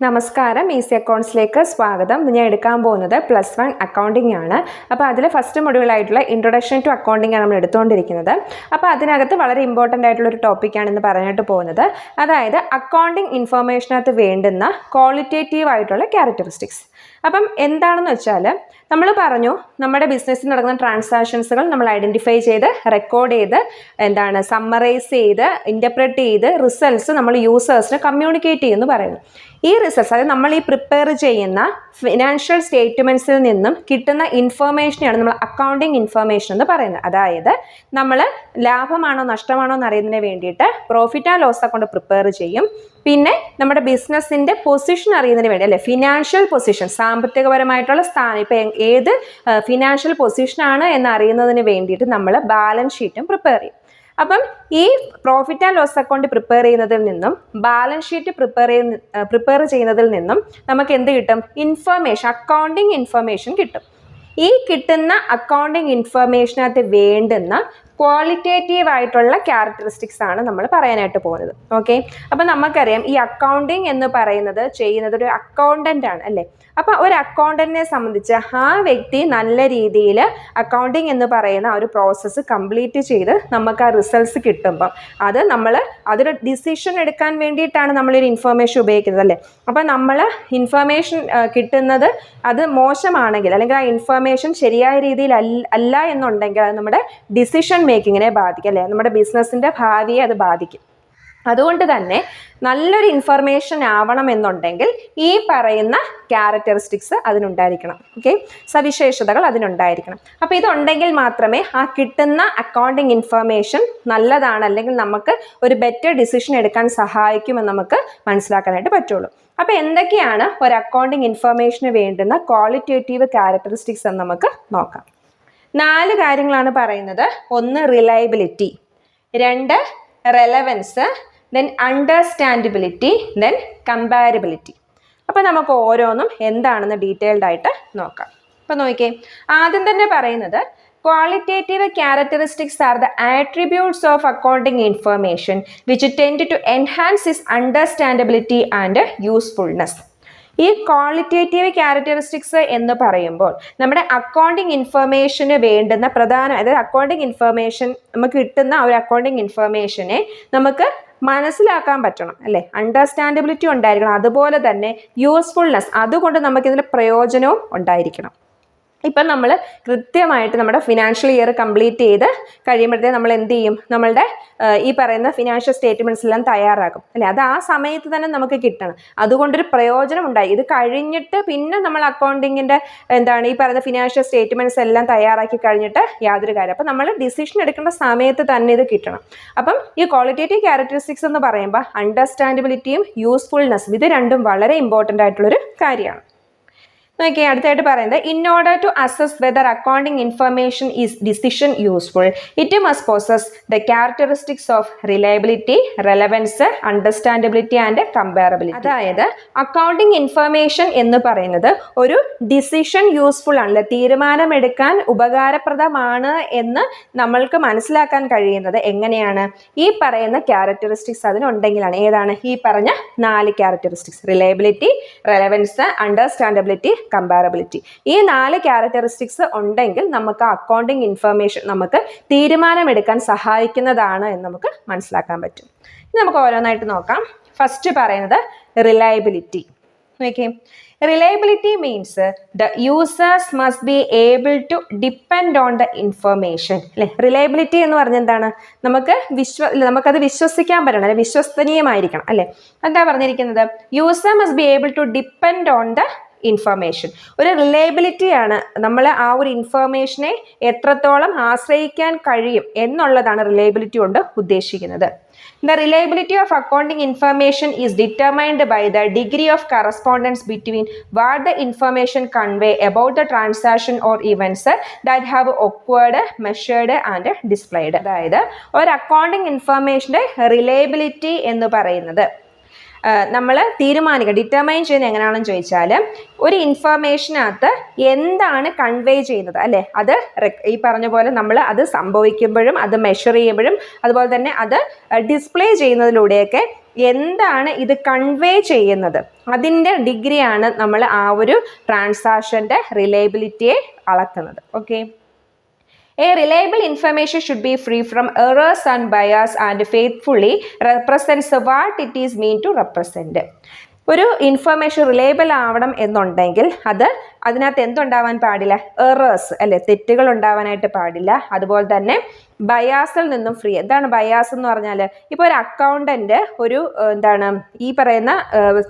നമസ്കാരം, ഈസി അക്കൗണ്ട്സിലേക്ക് സ്വാഗതം. ഞാൻ എടുക്കാൻ പോകുന്നത് +1 അക്കൗണ്ടിംഗ് ആണ്. അപ്പോൾ അതിൽ ഫസ്റ്റ് മൊഡ്യൂളായിട്ടുള്ള ഇൻട്രൊഡക്ഷൻ ടു അക്കൗണ്ടിംഗ് ആണ് നമ്മൾ എടുത്തുകൊണ്ടിരിക്കുന്നത്. അപ്പോൾ അതിനകത്ത് വളരെ ഇമ്പോർട്ടൻ്റ് ആയിട്ടുള്ളൊരു ടോപ്പിക്കാണ് ഇന്ന് പറയാനായിട്ട് പോകുന്നത്. അതായത് അക്കൗണ്ടിംഗ് ഇൻഫർമേഷനകത്ത് വേണ്ടുന്ന ക്വാളിറ്റേറ്റീവ് ആയിട്ടുള്ള ക്യാരക്ടറിസ്റ്റിക്സ്. അപ്പം എന്താണെന്ന് വെച്ചാൽ നമ്മൾ പറഞ്ഞു, നമ്മുടെ ബിസിനസ്സിൽ നടക്കുന്ന ട്രാൻസാക്ഷൻസുകൾ നമ്മൾ ഐഡൻറ്റിഫൈ ചെയ്ത് റെക്കോർഡ് ചെയ്ത് സമ്മറൈസ് ചെയ്ത് ഇൻ്റർപ്രറ്റ് ചെയ്ത് റിസൾട്ട്സ് നമ്മൾ യൂസേഴ്സിന് കമ്മ്യൂണിക്കേറ്റ് ചെയ്യുമെന്ന് പറയുന്നു. ഈ റിസൾട്ട്സ്, അതായത് നമ്മൾ ഈ പ്രിപ്പയർ ചെയ്യുന്ന ഫിനാൻഷ്യൽ സ്റ്റേറ്റ്മെൻറ്റ്സിൽ നിന്നും കിട്ടുന്ന ഇൻഫർമേഷനെയാണ് നമ്മൾ അക്കൗണ്ടിങ് ഇൻഫർമേഷൻ എന്ന് പറയുന്നത്. അതായത് നമ്മൾ ലാഭമാണോ നഷ്ടമാണോ എന്ന് അറിയുന്നതിന് വേണ്ടിയിട്ട് profit and loss account prepare ചെയ്യും. പിന്നെ നമ്മുടെ ബിസിനസ്സിൻ്റെ പൊസിഷൻ അറിയുന്നതിന് വേണ്ടി, അല്ലെ, ഫിനാൻഷ്യൽ പൊസിഷൻ, സാമ്പത്തികപരമായിട്ടുള്ള സ്ഥാനം, ഇപ്പം ഏത് ഫിനാൻഷ്യൽ പൊസിഷനാണ് എന്ന് അറിയുന്നതിന് വേണ്ടിയിട്ട് നമ്മൾ ബാലൻസ് ഷീറ്റും പ്രിപ്പയർ ചെയ്യും. അപ്പം ഈ profit and loss account prepare ചെയ്യുന്നതിൽ നിന്നും ബാലൻസ് ഷീറ്റ് പ്രിപ്പയർ ചെയ്യുന്നതിൽ നിന്നും നമുക്ക് എന്ത് കിട്ടും? ഇൻഫർമേഷൻ, അക്കൗണ്ടിങ് ഇൻഫർമേഷൻ കിട്ടും. ഈ കിട്ടുന്ന അക്കൗണ്ടിങ് ഇൻഫർമേഷനകത്ത് വേണ്ടുന്ന ക്വാളിറ്റേറ്റീവ് ആയിട്ടുള്ള ക്യാരക്ടറിസ്റ്റിക്സ് ആണ് നമ്മൾ പറയാനായിട്ട് പോകുന്നത്. ഓക്കെ, അപ്പം നമുക്കറിയാം ഈ അക്കൗണ്ടിങ് എന്ന് പറയുന്നത് ചെയ്യുന്നത് ഒരു അക്കൗണ്ടൻ്റ് ആണ്, അല്ലേ? അപ്പം ഒരു അക്കൗണ്ടൻറ്റിനെ സംബന്ധിച്ച് ആ വ്യക്തി നല്ല രീതിയിൽ അക്കൗണ്ടിങ് എന്ന് പറയുന്ന ഒരു പ്രോസസ്സ് കംപ്ലീറ്റ് ചെയ്ത് നമുക്ക് ആ റിസൾട്ട്സ് കിട്ടുമ്പം അതൊരു ഡിസിഷൻ എടുക്കാൻ വേണ്ടിയിട്ടാണ് നമ്മളൊരു ഇൻഫർമേഷൻ ഉപയോഗിക്കുന്നത്, അല്ലേ? അപ്പം നമ്മൾ ഇൻഫർമേഷൻ കിട്ടുന്നത് അത് മോശമാണെങ്കിൽ, അല്ലെങ്കിൽ ആ ഇൻഫർമേഷൻ ശരിയായ രീതിയിൽ അല്ല എന്നുണ്ടെങ്കിൽ അത് നമ്മുടെ ഡിസിഷൻ മേക്കിങ്ങിനെ ബാധിക്കും, അല്ലേ? നമ്മുടെ ബിസിനസ്സിൻ്റെ ഭാവിയെ അത് ബാധിക്കും. അതുകൊണ്ട് തന്നെ നല്ലൊരു ഇൻഫർമേഷൻ ആവണം എന്നുണ്ടെങ്കിൽ ഈ പറയുന്ന ക്യാരക്ടറിസ്റ്റിക്സ് അതിനുണ്ടായിരിക്കണം. ഓക്കെ, സവിശേഷതകൾ അതിനുണ്ടായിരിക്കണം. അപ്പോൾ ഇതുണ്ടെങ്കിൽ മാത്രമേ ആ കിട്ടുന്ന അക്കൗണ്ടിങ് ഇൻഫർമേഷൻ നല്ലതാണ്, അല്ലെങ്കിൽ നമുക്ക് ഒരു ബെറ്റർ ഡിസിഷൻ എടുക്കാൻ സഹായിക്കുമെന്ന് നമുക്ക് മനസ്സിലാക്കാനായിട്ട് പറ്റുള്ളൂ. അപ്പോൾ എന്തൊക്കെയാണ് ഒരു അക്കൗണ്ടിങ് ഇൻഫർമേഷന് വേണ്ടുന്ന ക്വാളിറ്റേറ്റീവ് ക്യാരക്ടറിസ്റ്റിക്സ് എന്ന് നമുക്ക് നോക്കാം. 4 കാര്യങ്ങളാണ് പറയുന്നത്. 1 reliability, 2 relevance, then understandability, then comparability. അപ്പോൾ നമുക്ക് ഓരോന്നും എന്താണെന്ന് ഡീറ്റെയിൽഡ് ആയിട്ട് നോക്കാം. അപ്പോൾ നോക്കിയേ, ആദ്യം തന്നെ പറയുന്നത് qualitative characteristics are the attributes of accounting information which tend to enhance its understandability and usefulness. ഈ ക്വാളിറ്റേറ്റീവ് ക്യാരക്ടറിസ്റ്റിക്സ് എന്ന് പറയുമ്പോൾ നമ്മുടെ അക്കൗണ്ടിങ് ഇൻഫർമേഷന് വേണ്ടുന്ന അതായത് അക്കൗണ്ടിങ് ഇൻഫർമേഷൻ നമുക്ക് കിട്ടുന്ന ഒരു അക്കൗണ്ടിങ് ഇൻഫർമേഷനെ നമുക്ക് മനസ്സിലാക്കാൻ പറ്റണം, അല്ലേ? അണ്ടർസ്റ്റാൻഡബിലിറ്റി ഉണ്ടായിരിക്കണം, അതുപോലെ തന്നെ യൂസ്ഫുൾനെസ്, അതുകൊണ്ട് നമുക്കിതിന് പ്രയോജനവും ഉണ്ടായിരിക്കണം. ഇപ്പം നമ്മൾ കൃത്യമായിട്ട് നമ്മുടെ ഫിനാൻഷ്യൽ ഇയർ കംപ്ലീറ്റ് ചെയ്ത് കഴിയുമ്പോഴത്തേക്ക് നമ്മൾ എന്ത് ചെയ്യും? നമ്മളുടെ ഈ പറയുന്ന ഫിനാൻഷ്യൽ സ്റ്റേറ്റ്മെൻറ്റ്സ് എല്ലാം തയ്യാറാക്കും, അല്ലേ? അത് ആ സമയത്ത് തന്നെ നമുക്ക് കിട്ടണം. അതുകൊണ്ടൊരു പ്രയോജനം ഉണ്ടായി. ഇത് കഴിഞ്ഞിട്ട് പിന്നെ നമ്മൾ അക്കൗണ്ടിങ്ങിൻ്റെ ഈ പറയുന്ന ഫിനാൻഷ്യൽ സ്റ്റേറ്റ്മെൻറ്റ്സ് എല്ലാം തയ്യാറാക്കി കഴിഞ്ഞിട്ട് യാതൊരു കാര്യം. അപ്പം നമ്മൾ ഡിസിഷൻ എടുക്കേണ്ട സമയത്ത് തന്നെ ഇത് കിട്ടണം. അപ്പം ഈ ക്വാളിറ്റേറ്റീവ് ക്യാരക്ടറിസ്റ്റിക്സ് എന്ന് പറയുമ്പോൾ അണ്ടർസ്റ്റാൻഡബിലിറ്റിയും യൂസ്ഫുൾനെസ്സും, ഇത് രണ്ടും വളരെ ഇമ്പോർട്ടൻ്റ് ആയിട്ടുള്ളൊരു കാര്യമാണ്. നോക്കിയേ, അടുത്തായിട്ട് പറയുന്നത്, in order to assess whether accounting information is decision useful it must possess the characteristics of reliability, relevance, understandability and comparability. അതായത് അക്കൗണ്ടിങ് ഇൻഫർമേഷൻ എന്ന് പറയുന്നത് ഒരു ഡിസിഷൻ യൂസ്ഫുൾ ആണല്ലേ, തീരുമാനമെടുക്കാൻ ഉപകാരപ്രദമാണ് എന്ന് നമ്മൾക്ക് മനസ്സിലാക്കാൻ കഴിയുന്നത് എങ്ങനെയാണ്? ഈ പറയുന്ന ക്യാരക്ടറിസ്റ്റിക്സ് അതിനുണ്ടെങ്കിലാണ്. ഏതാണ്? ഈ പറഞ്ഞ 4 characteristics: reliability, relevance, understandability, comparability. ഈ 4 ക്യാരക്ടറിസ്റ്റിക്സ് ഉണ്ടെങ്കിൽ നമുക്ക് അക്കൗണ്ടിങ് ഇൻഫർമേഷൻ നമുക്ക് തീരുമാനമെടുക്കാൻ സഹായിക്കുന്നതാണ് എന്ന് നമുക്ക് മനസ്സിലാക്കാൻ പറ്റും. ഇനി നമുക്ക് ഓരോന്നായിട്ട് നോക്കാം. ഫസ്റ്റ് പറയുന്നത് reliability. Okay, reliability means the users must be able to depend on the information, അല്ലേ? റിലയബിലിറ്റി എന്ന് പറഞ്ഞാൽ എന്താണ്? നമുക്കത് വിശ്വസിക്കാൻ പറ്റണം, അല്ലെ? വിശ്വസനീയമായിരിക്കണം, അല്ലേ? എന്താ പറഞ്ഞിരിക്കുന്നത്? User must be able to depend on the information. ഒരു റിലയബിലിറ്റിയാണ് നമ്മൾ ആ ഒരു ഇൻഫർമേഷനെ എത്രത്തോളം ആശ്രയിക്കാൻ കഴിയും എന്നുള്ളതാണ് റിലയബിലിറ്റി കൊണ്ട് ഉദ്ദേശിക്കുന്നത്. The reliability of accounting information is determined by the degree of correspondence between what the information convey about the transaction or events that have occurred, measured and displayed. അതായത് ഒരു അക്കൗണ്ടിങ് ഇൻഫർമേഷൻ്റെ റിലയബിലിറ്റി എന്ന് പറയുന്നത് നമ്മൾ determine ചെയ്യുന്നത് എങ്ങനെയാണെന്ന് ചോദിച്ചാൽ, ഒരു ഇൻഫർമേഷനകത്ത് എന്താണ് കൺവേ ചെയ്യുന്നത്, അല്ലേ? അത് ഈ പറഞ്ഞ പോലെ നമ്മൾ അത് സംഭവിക്കുമ്പോഴും അത് മെഷർ ചെയ്യുമ്പോഴും അതുപോലെ തന്നെ അത് ഡിസ്പ്ലേ ചെയ്യുന്നതിലൂടെയൊക്കെ എന്താണ് ഇത് കൺവേ ചെയ്യുന്നത്, അതിൻ്റെ ഡിഗ്രിയാണ് നമ്മൾ ആ ഒരു ട്രാൻസാക്ഷൻ്റെ റിലയബിലിറ്റിയെ അളക്കുന്നത്. Okay, A reliable information should be free from errors and bias and faithfully represents what it is mean to represent. ഒരു ഇൻഫർമേഷൻ റിലയബിൾ ആവണം എന്നുണ്ടെങ്കിൽ അതിനകത്ത് എന്തുണ്ടാവാൻ പാടില്ല, എറേഴ്സ് അല്ലെ, തെറ്റുകൾ ഉണ്ടാവാനായിട്ട് പാടില്ല. അതുപോലെ തന്നെ ബയാസിൽ നിന്നും ഫ്രീ. എന്താണ് ബയാസ് എന്ന് പറഞ്ഞാൽ, ഇപ്പോൾ ഒരു അക്കൗണ്ടന്റ് ഈ പറയുന്ന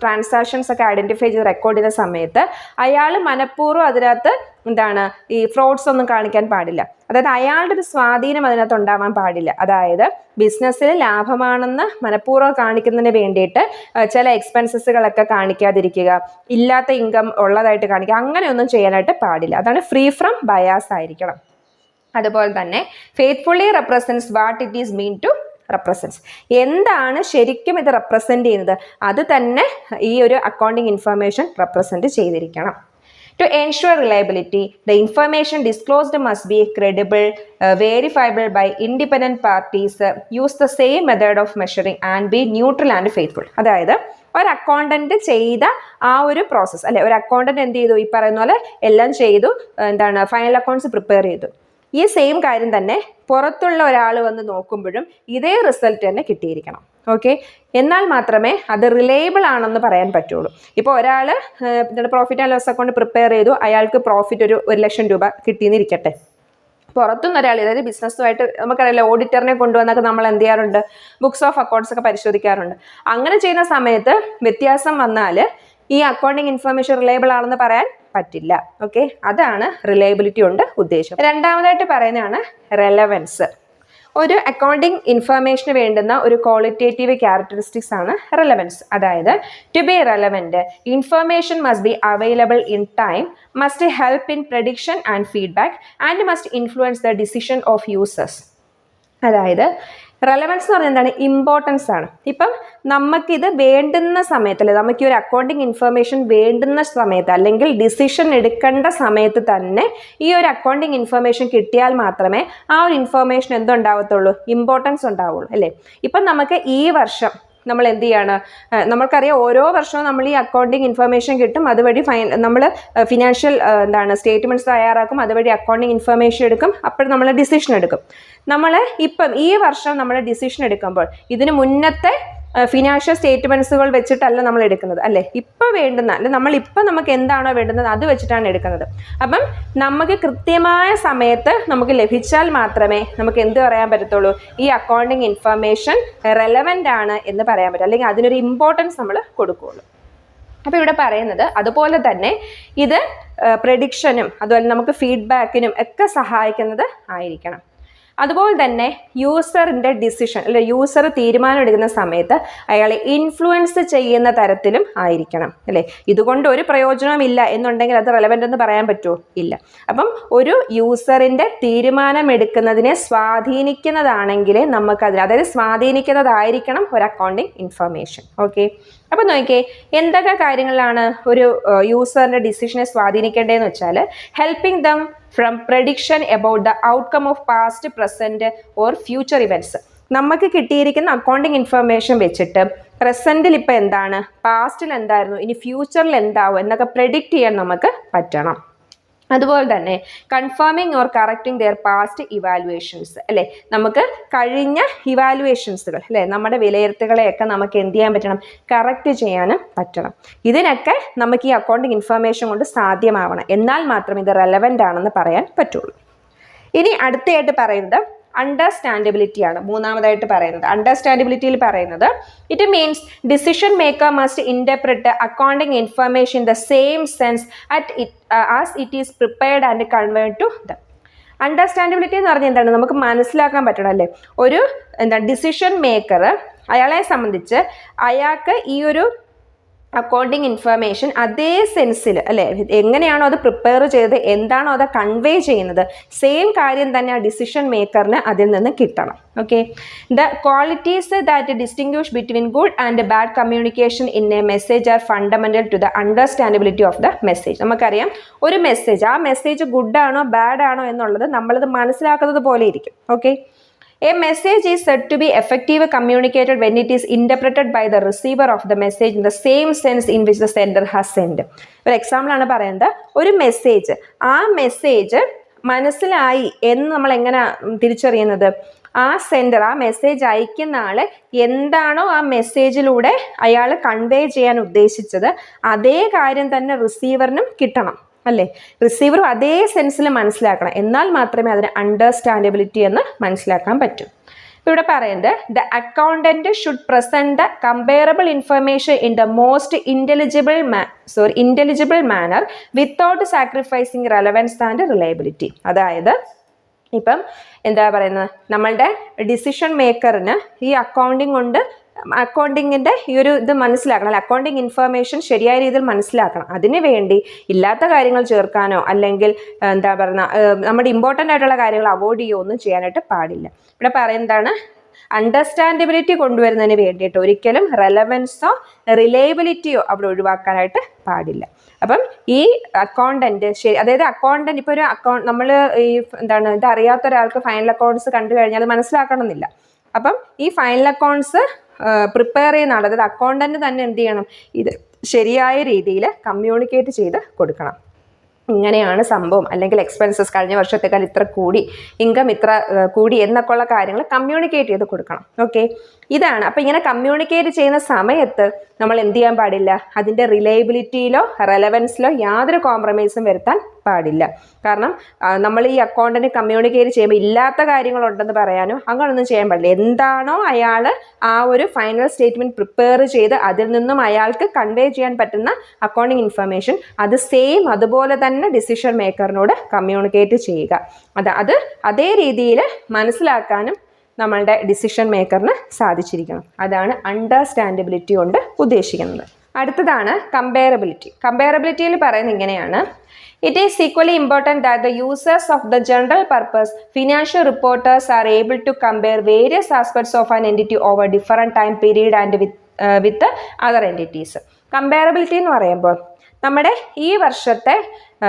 ട്രാൻസാക്ഷൻസ് ഒക്കെ ഐഡന്റിഫൈ ചെയ്ത് റെക്കോർഡ് ചെയ്യുന്ന സമയത്ത് അയാൾ മനഃപൂർവ്വം അതിനകത്ത് ഈ ഫ്രോഡ്സ് ഒന്നും കാണിക്കാൻ പാടില്ല. അതായത് അയാളുടെ ഒരു സ്വാധീനം അതിനകത്ത് ഉണ്ടാവാൻ പാടില്ല. അതായത് ബിസിനസ്സിൽ ലാഭമാണെന്ന് മനഃപൂർവ്വം കാണിക്കുന്നതിന് വേണ്ടിയിട്ട് ചില എക്സ്പെൻസസുകളൊക്കെ കാണിക്കാതിരിക്കുക, ഇല്ലാത്ത ഇൻകം ഉള്ളതായിട്ട് കാണിക്കുക, അങ്ങനെയൊന്നും ചെയ്യാനായിട്ട് പാടില്ല. അതാണ് ഫ്രീ ഫ്രം ബയാസ് ആയിരിക്കണം. അതുപോലെ തന്നെ faithfully represents what it is mean to represents. എന്താണ് ശരിക്കും ഇത് റെപ്രസെൻറ്റ് ചെയ്യുന്നത്, അത് തന്നെ ഈ ഒരു അക്കൗണ്ടിങ് ഇൻഫർമേഷൻ റെപ്രസെൻറ്റ് ചെയ്തിരിക്കണം. To ensure reliability, the information disclosed must be credible, verifiable by independent parties, use the same method of measuring and be neutral and faithful. അതായത് ഒരു അക്കൗണ്ടന്റ് ചെയ്ത ആ ഒരു പ്രോസസ്സ് അല്ലെ, ഒരു അക്കൗണ്ടന്റ് എന്ത് ചെയ്തു, ഈ പറയുന്ന പോലെ എല്ലാം ചെയ്തു, ഫൈനൽ അക്കൗണ്ട്സ് പ്രിപ്പയർ ചെയ്തു. ഈ സെയിം കാര്യം തന്നെ പുറത്തുള്ള ഒരാൾ വന്ന് നോക്കുമ്പോഴും ഇതേ റിസൾട്ട് തന്നെ കിട്ടിയിരിക്കണം. ഓക്കെ, എന്നാൽ മാത്രമേ അത് റിലയബിൾ ആണെന്ന് പറയാൻ പറ്റുള്ളൂ. ഇപ്പോൾ ഒരാൾ profit and loss account prepare ചെയ്തു, അയാൾക്ക് പ്രോഫിറ്റ് ഒരു 1,00,000 രൂപ കിട്ടിയെന്നിരിക്കട്ടെ. പുറത്തുനിന്ന് ഒരാൾ, അതായത് ബിസിനസ്സുമായിട്ട് നമുക്കറിയില്ല, ഓഡിറ്ററിനെ കൊണ്ടുവന്നൊക്കെ നമ്മൾ എന്ത് ചെയ്യാറുണ്ട്, ബുക്സ് ഓഫ് അക്കൗണ്ട്സ് ഒക്കെ പരിശോധിക്കാറുണ്ട്. അങ്ങനെ ചെയ്യുന്ന സമയത്ത് വ്യത്യാസം വന്നാൽ ഈ അക്കൗണ്ടിങ് ഇൻഫർമേഷൻ റിലയബിൾ ആണെന്ന് പറയാൻ പറ്റില്ല. ഓക്കെ, അതാണ് റിലയബിലിറ്റി കൊണ്ട് ഉദ്ദേശം. രണ്ടാമതായിട്ട് പറയുന്നതാണ് റെലവൻസ്. ഒരു അക്കൗണ്ടിങ് ഇൻഫർമേഷന് വേണ്ടുന്ന ഒരു ക്വാളിറ്റേറ്റീവ് ക്യാരക്ടറിസ്റ്റിക്സ് ആണ് റെലവൻസ്. അതായത് to be relevant, information must be available in time, must help in prediction and feedback and must influence the decision of users. അതായത് റെലവൻസ് എന്ന് പറഞ്ഞാൽ എന്താണ്, ഇമ്പോർട്ടൻസ് ആണ്. ഇപ്പം നമുക്കിത് വേണ്ടുന്ന സമയത്ത്, അല്ലെ നമുക്ക് ഈ ഒരു അക്കൗണ്ടിങ് ഇൻഫർമേഷൻ വേണ്ടുന്ന സമയത്ത് അല്ലെങ്കിൽ ഡിസിഷൻ എടുക്കേണ്ട സമയത്ത് തന്നെ ഈ ഒരു അക്കൗണ്ടിങ് ഇൻഫർമേഷൻ കിട്ടിയാൽ മാത്രമേ ആ ഒരു ഇൻഫർമേഷൻ എന്തുണ്ടാവത്തുള്ളൂ, ഇമ്പോർട്ടൻസ് ഉണ്ടാവുള്ളൂ അല്ലേ. ഇപ്പം നമുക്ക് ഈ വർഷം നമ്മൾ എന്ത് ചെയ്യാണ്, നമ്മൾക്കറിയാം ഓരോ വർഷവും നമ്മൾ ഈ അക്കൗണ്ടിങ് ഇൻഫർമേഷൻ കിട്ടും, അതുവഴി നമ്മൾ ഫിനാൻഷ്യൽ സ്റ്റേറ്റ്മെൻറ്റ്സ് തയ്യാറാക്കും, അതുവഴി അക്കൗണ്ടിങ് ഇൻഫർമേഷൻ എടുക്കും, അപ്പോൾ നമ്മൾ ഡിസിഷൻ എടുക്കും. നമ്മൾ ഇപ്പം ഈ വർഷം നമ്മൾ ഡിസിഷൻ എടുക്കുമ്പോൾ ഇതിന് മുന്നത്തെ ഫിനാൻഷ്യൽ സ്റ്റേറ്റ്മെൻറ്റ്സുകൾ വെച്ചിട്ടല്ല നമ്മൾ എടുക്കുന്നത് അല്ലേ, ഇപ്പോൾ വേണ്ടുന്ന അല്ലെ നമ്മളിപ്പോൾ നമുക്ക് എന്താണോ വേണ്ടുന്നത് അത് വെച്ചിട്ടാണ് എടുക്കുന്നത്. അപ്പം നമുക്ക് കൃത്യമായ സമയത്ത് നമുക്ക് ലഭിച്ചാൽ മാത്രമേ നമുക്ക് എന്ത് പറയാൻ പറ്റത്തുള്ളൂ, ഈ അക്കൗണ്ടിങ് ഇൻഫർമേഷൻ റെലവൻ്റ് ആണ് എന്ന് പറയാൻ പറ്റും, അല്ലെങ്കിൽ അതിനൊരു ഇമ്പോർട്ടൻസ് നമ്മൾ കൊടുക്കുകയുള്ളൂ. അപ്പോൾ ഇവിടെ പറയുന്നത് അതുപോലെ തന്നെ ഇത് പ്രഡിക്ഷനും അതുപോലെ നമുക്ക് ഫീഡ്ബാക്കിനും ഒക്കെ സഹായിക്കുന്നത് ആയിരിക്കണം. അതുപോലെ തന്നെ യൂസറിൻ്റെ ഡിസിഷൻ അല്ലെ, യൂസർ തീരുമാനം എടുക്കുന്ന സമയത്ത് അയാളെ ഇൻഫ്ലുവൻസ് ചെയ്യുന്ന തരത്തിലും ആയിരിക്കണം അല്ലേ. ഇതുകൊണ്ട് ഒരു പ്രയോജനമില്ല എന്നുണ്ടെങ്കിൽ അത് റെലവൻ്റ് എന്ന് പറയാൻ പറ്റുമോ, ഇല്ല. അപ്പം ഒരു യൂസറിൻ്റെ തീരുമാനം എടുക്കുന്നതിനെ സ്വാധീനിക്കുന്നതാണെങ്കിൽ നമുക്കതിന്, അതായത് സ്വാധീനിക്കുന്നതായിരിക്കണം ഒരു അക്കൗണ്ടിങ് ഇൻഫർമേഷൻ. ഓക്കെ, അപ്പം നോക്കിയേ എന്തൊക്കെ കാര്യങ്ങളിലാണ് ഒരു യൂസറിൻ്റെ ഡിസിഷനെ സ്വാധീനിക്കേണ്ടതെന്ന് വെച്ചാൽ, helping them from prediction about the outcome of past, present or future events. നമുക്ക് കിട്ടിയിരിക്കുന്ന അക്കൗണ്ടിങ് ഇൻഫർമേഷൻ വെച്ചിട്ട് പ്രസൻറ്റിൽ ഇപ്പോൾ എന്താണ്, പാസ്റ്റിൽ എന്തായിരുന്നു, ഇനി ഫ്യൂച്ചറിൽ എന്താവും എന്നൊക്കെ പ്രെഡിക്റ്റ് ചെയ്യാൻ നമുക്ക് പറ്റണം. അതുപോലെ തന്നെ confirming or correcting their past evaluations അല്ലേ, നമുക്ക് കഴിഞ്ഞ ഇവാലുവേഷൻസുകൾ അല്ലേ, നമ്മുടെ വിലയിരുത്തലുകളെയൊക്കെ നമുക്ക് എന്ത് ചെയ്യാൻ പറ്റണം, കറക്റ്റ് ചെയ്യാനും പറ്റണം. ഇതിനൊക്കെ നമുക്ക് ഈ അക്കൗണ്ടിങ് ഇൻഫർമേഷൻ കൊണ്ട് സാധ്യമാവണം, എന്നാൽ മാത്രം ഇത് റെലവൻ്റ് ആണെന്ന് പറയാൻ പറ്റുള്ളൂ. ഇനി അടുത്തതായിട്ട് പറയുന്നത് അണ്ടർസ്റ്റാൻഡബിലിറ്റി ആണ്. മൂന്നാമതായിട്ട് പറയുന്നത് അണ്ടർസ്റ്റാൻഡബിലിറ്റിയിൽ പറയുന്നത് it means decision maker must interpret accounting information in the same sense as it is prepared and convert to the. Understandability എന്ന് പറഞ്ഞാൽ എന്താണ്, നമുക്ക് മനസ്സിലാക്കാൻ പറ്റണം അല്ലേ. ഒരു ഡിസിഷൻ മേക്കർ, അയാളെ സംബന്ധിച്ച് അയാൾക്ക് ഈ ഒരു അക്കൗണ്ടിങ് ഇൻഫർമേഷൻ അതേ സെൻസിൽ അല്ലേ, എങ്ങനെയാണോ അത് പ്രിപ്പയർ ചെയ്തത്, എന്താണോ അത് കൺവേ ചെയ്യുന്നത്, സെയിം കാര്യം തന്നെ ആ ഡിസിഷൻ മേക്കറിന് അതിൽ നിന്ന് കിട്ടണം. Okay, the qualities that distinguish between good and bad communication in a message are fundamental to the understandability of the message. നമുക്കറിയാം ഒരു മെസ്സേജ്, ആ മെസ്സേജ് ഗുഡ് ആണോ ബാഡ് ആണോ എന്നുള്ളത് നമ്മളത് മനസ്സിലാക്കുന്നത് പോലെ ഇരിക്കും. Okay, A message is said to be effectively communicated when it is interpreted by the receiver of the message in the same sense in which the sender has sent. ഒരു example ആണ് പറയുന്നത്, ഒരു മെസ്സേജ്, ആ message മനസ്സിലായി എന്ന് നമ്മൾ എങ്ങനെ തിരിച്ചറിയുന്നത്? ആ സെൻഡർ, ആ മെസ്സേജ് അയക്കുന്ന ആള് എന്താണോ ആ മെസ്സേജിലൂടെ അയാൾ കൺവേ ചെയ്യാൻ ഉദ്ദേശിച്ചത് അതേ കാര്യം തന്നെ റിസീവറിനും കിട്ടണം അല്ലേ? റിസീവറും അതേ സെൻസിൽ മനസ്സിലാക്കണം, എന്നാൽ മാത്രമേ അതിന് അണ്ടർസ്റ്റാൻഡബിലിറ്റി എന്ന് മനസ്സിലാക്കാൻ പറ്റൂ. ഇവിടെ പറയുന്നത്, the accountant should present the comparable information in the most intelligible manner without sacrificing relevance and reliability. അതായത് ഇപ്പം എന്താ പറയുന്നത്, നമ്മളുടെ ഡിസിഷൻ മേക്കറിന് ഈ അക്കൗണ്ടിങ്ങിൻ്റെ ഈ ഒരു ഇത് മനസ്സിലാക്കണം, അല്ലെ? അക്കൗണ്ടിങ് ഇൻഫർമേഷൻ ശരിയായ രീതിയിൽ മനസ്സിലാക്കണം. അതിനു വേണ്ടി ഇല്ലാത്ത കാര്യങ്ങൾ ചേർക്കാനോ അല്ലെങ്കിൽ എന്താ പറയുക നമ്മുടെ ഇമ്പോർട്ടൻ്റ് ആയിട്ടുള്ള കാര്യങ്ങൾ അവോയ്ഡ് ചെയ്യുകയോ ഒന്നും ചെയ്യാനായിട്ട് പാടില്ല. ഇവിടെ പറയുന്നതാണ്, അണ്ടർസ്റ്റാൻഡബിലിറ്റി കൊണ്ടുവരുന്നതിന് വേണ്ടിയിട്ട് ഒരിക്കലും റെലവൻസോ റിലയബിലിറ്റിയോ അവിടെ ഒഴിവാക്കാനായിട്ട് പാടില്ല. അപ്പം ഈ അക്കൗണ്ടന്റ് ശരി, അതായത് അക്കൗണ്ടന്റ് ഇപ്പോൾ ഒരു നമ്മൾ ഈ എന്താണ് ഇത് അറിയാത്ത ഒരാൾക്ക് ഫൈനൽ അക്കൗണ്ട്സ് കണ്ടു കഴിഞ്ഞാൽ മനസ്സിലാക്കണമെന്നില്ല. അപ്പം ഈ ഫൈനൽ അക്കൗണ്ട്സ് പ്രിപ്പയർ ചെയ്യുന്ന ആൾ, അതായത് അക്കൗണ്ടന്റ് തന്നെ എന്ത് ചെയ്യണം, ഇത് ശരിയായ രീതിയിൽ കമ്മ്യൂണിക്കേറ്റ് ചെയ്ത് കൊടുക്കണം. ഇങ്ങനെയാണ് സംഭവം, അല്ലെങ്കിൽ എക്സ്പെൻസസ് കഴിഞ്ഞ വർഷത്തേക്കാൾ ഇത്ര കൂടി, ഇൻകം ഇത്ര കൂടി എന്നൊക്കെ ഉള്ള കാര്യങ്ങൾ കമ്മ്യൂണിക്കേറ്റ് ചെയ്ത് കൊടുക്കണം. ഓക്കെ, ഇതാണ്. അപ്പം ഇങ്ങനെ കമ്മ്യൂണിക്കേറ്റ് ചെയ്യുന്ന സമയത്ത് നമ്മൾ എന്ത് ചെയ്യാൻ പാടില്ല, അതിൻ്റെ റിലയബിലിറ്റിയിലോ റെലവൻസിലോ യാതൊരു കോംപ്രമൈസും വരുത്താൻ പാടില്ല. കാരണം നമ്മൾ ഈ അക്കൗണ്ടിന് കമ്മ്യൂണിക്കേറ്റ് ചെയ്യുമ്പോൾ ഇല്ലാത്ത കാര്യങ്ങളുണ്ടെന്ന് പറയാനോ അങ്ങനൊന്നും ചെയ്യാൻ പാടില്ല. എന്താണോ അയാൾ ആ ഒരു ഫൈനൽ സ്റ്റേറ്റ്മെൻറ്റ് പ്രിപ്പയർ ചെയ്ത് അതിൽ നിന്നും അയാൾക്ക് കൺവേ ചെയ്യാൻ പറ്റുന്ന അക്കൗണ്ടിങ് ഇൻഫർമേഷൻ അത് സെയിം അതുപോലെ തന്നെ ഡിസിഷൻ മേക്കറിനോട് കമ്മ്യൂണിക്കേറ്റ് ചെയ്യുക. അത് അതേ രീതിയിൽ മനസ്സിലാക്കാനും നമ്മളുടെ ഡിസിഷൻ മേക്കറിന് സാധിച്ചിരിക്കണം. അതാണ് അണ്ടർസ്റ്റാൻഡബിലിറ്റി കൊണ്ട് ഉദ്ദേശിക്കുന്നത്. അടുത്തതാണ് കമ്പയറബിലിറ്റി. കമ്പയറബിലിറ്റിയിൽ പറയുന്നത് ഇങ്ങനെയാണ്, it is equally important that the users of the general purpose financial reporters are able to compare various aspects of an entity over different time period and with other entities. Comparability എന്ന് പറയുമ്പോൾ നമ്മുടെ ഈ വർഷത്തെ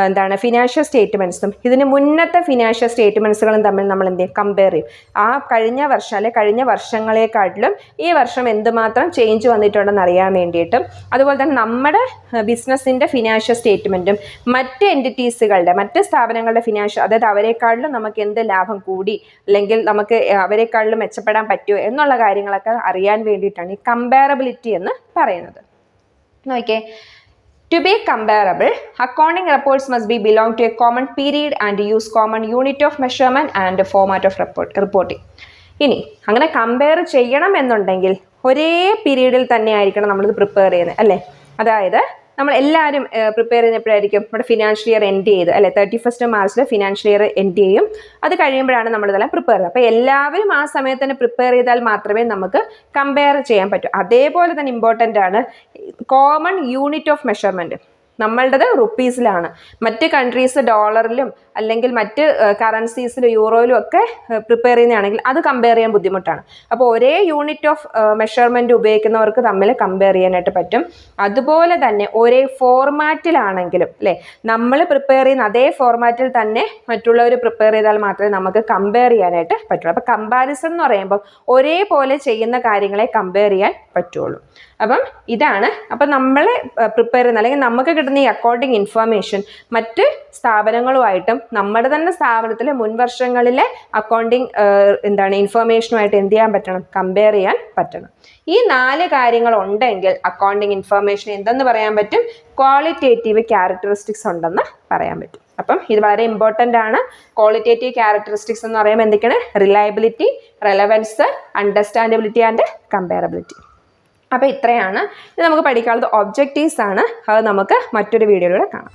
എന്താണ് financial സ്റ്റേറ്റ്മെൻറ്റ്സും ഇതിന് മുന്നത്തെ financial സ്റ്റേറ്റ്മെൻറ്റ്സുകളും തമ്മിൽ നമ്മൾ എന്ത് ചെയ്യും, കമ്പയർ ചെയ്യും. ആ കഴിഞ്ഞ വർഷം അല്ലെ കഴിഞ്ഞ വർഷങ്ങളെക്കാട്ടിലും ഈ വർഷം എന്തുമാത്രം ചേഞ്ച് വന്നിട്ടുണ്ടെന്ന് അറിയാൻ വേണ്ടിയിട്ടും, അതുപോലെ തന്നെ നമ്മുടെ ബിസിനസ്സിൻ്റെ ഫിനാൻഷ്യൽ സ്റ്റേറ്റ്മെൻറ്റും മറ്റ് എൻറ്റിറ്റീസുകളുടെ മറ്റ് സ്ഥാപനങ്ങളുടെ ഫിനാൻഷ്യൽ, അതായത് അവരെക്കാളിലും നമുക്ക് എന്ത് ലാഭം കൂടി അല്ലെങ്കിൽ നമുക്ക് അവരെക്കാളിലും മെച്ചപ്പെടാൻ പറ്റുമോ എന്നുള്ള കാര്യങ്ങളൊക്കെ അറിയാൻ വേണ്ടിയിട്ടാണ് ഈ കമ്പയറബിലിറ്റി എന്ന് പറയുന്നത്. നോക്കിയേ, to be comparable, accounting reports must be belong to a common period and use common unit of measurement and format of reporting. ഇനി അങ്ങനെ കമ്പയർ ചെയ്യണം എന്നുണ്ടെങ്കിൽ ഒരേ പീരീഡിൽ തന്നെ ആയിരിക്കണം നമ്മളിത് പ്രിപ്പയർ ചെയ്യുന്നത്, അല്ലേ? അതായത് നമ്മൾ എല്ലാവരും പ്രിപ്പയർ ചെയ്യുന്നപ്പോഴായിരിക്കും നമ്മുടെ ഫിനാൻഷ്യൽ ഇയർ എൻഡ് ചെയ്ത്, അല്ലെ? 31 മാർച്ചിൽ ഫിനാൻഷ്യൽ ഇയർ എൻഡ് ചെയ്യും. അത് കഴിയുമ്പോഴാണ് നമ്മളിതെല്ലാം പ്രിപ്പയർ ചെയ്യുന്നത്. അപ്പോൾ എല്ലാവരും ആ സമയത്ത് തന്നെ പ്രിപ്പയർ ചെയ്താൽ മാത്രമേ നമുക്ക് കമ്പയർ ചെയ്യാൻ പറ്റൂ. അതേപോലെ തന്നെ ഇമ്പോർട്ടൻ്റ് ആണ് കോമൺ യൂണിറ്റ് ഓഫ് മെഷർമെൻറ്റ്. നമ്മളുടേത് റുപ്പീസിലാണ്, മറ്റ് കൺട്രീസ് ഡോളറിലും അല്ലെങ്കിൽ മറ്റ് കറൻസീസിലും യൂറോയിലും ഒക്കെ പ്രിപ്പയർ ചെയ്യുന്നതാണെങ്കിൽ അത് കമ്പയർ ചെയ്യാൻ ബുദ്ധിമുട്ടാണ്. അപ്പോൾ ഒരേ യൂണിറ്റ് ഓഫ് മെഷർമെൻറ്റ് ഉപയോഗിക്കുന്നവർക്ക് തമ്മിൽ കമ്പയർ ചെയ്യാനായിട്ട് പറ്റും. അതുപോലെ തന്നെ ഒരേ ഫോർമാറ്റിലാണെങ്കിലും, അല്ലേ, നമ്മൾ പ്രിപ്പയർ ചെയ്യുന്ന അതേ ഫോർമാറ്റിൽ തന്നെ മറ്റുള്ളവർ പ്രിപ്പയർ ചെയ്താൽ മാത്രമേ നമുക്ക് കമ്പയർ ചെയ്യാനായിട്ട് പറ്റുള്ളൂ. അപ്പോൾ കമ്പാരിസൺ എന്ന് പറയുമ്പോൾ ഒരേപോലെ ചെയ്യുന്ന കാര്യങ്ങളെ കമ്പയർ ചെയ്യാൻ പറ്റുള്ളൂ. അപ്പം ഇതാണ്. അപ്പം നമ്മൾ പ്രിപ്പയർ ചെയ്യുന്ന അല്ലെങ്കിൽ നമുക്ക് കിട്ടുന്ന ഈ അക്കൗണ്ടിങ് ഇൻഫർമേഷൻ മറ്റ് സ്ഥാപനങ്ങളുമായിട്ടും നമ്മുടെ തന്നെ സ്ഥാപനത്തിലെ മുൻവർഷങ്ങളിലെ അക്കൗണ്ടിങ് ഇൻഫർമേഷനുമായിട്ട് എന്ത് ചെയ്യാൻ പറ്റണം, കമ്പയർ ചെയ്യാൻ പറ്റണം. ഈ 4 കാര്യങ്ങൾ ഉണ്ടെങ്കിൽ അക്കൗണ്ടിങ് ഇൻഫർമേഷൻ എന്തെന്ന് പറയാൻ പറ്റും, ക്വാളിറ്റേറ്റീവ് ക്യാരക്ടറിസ്റ്റിക്സ് ഉണ്ടെന്ന് പറയാൻ പറ്റും. അപ്പം ഇത് വളരെ ഇമ്പോർട്ടൻ്റ് ആണ്. ക്വാളിറ്റേറ്റീവ് ക്യാരക്ടറിസ്റ്റിക്സ് എന്ന് പറയുമ്പോൾ എന്തൊക്കെയാണ്, reliability, relevance, understandability and comparability. അപ്പോൾ ഇത്രയാണ്. ഇത് നമുക്ക് പഠിക്കാനുള്ളത് ഒബ്ജക്റ്റീവ്സ് ആണ്. അത് നമുക്ക് മറ്റൊരു വീഡിയോയിലൂടെ കാണാം.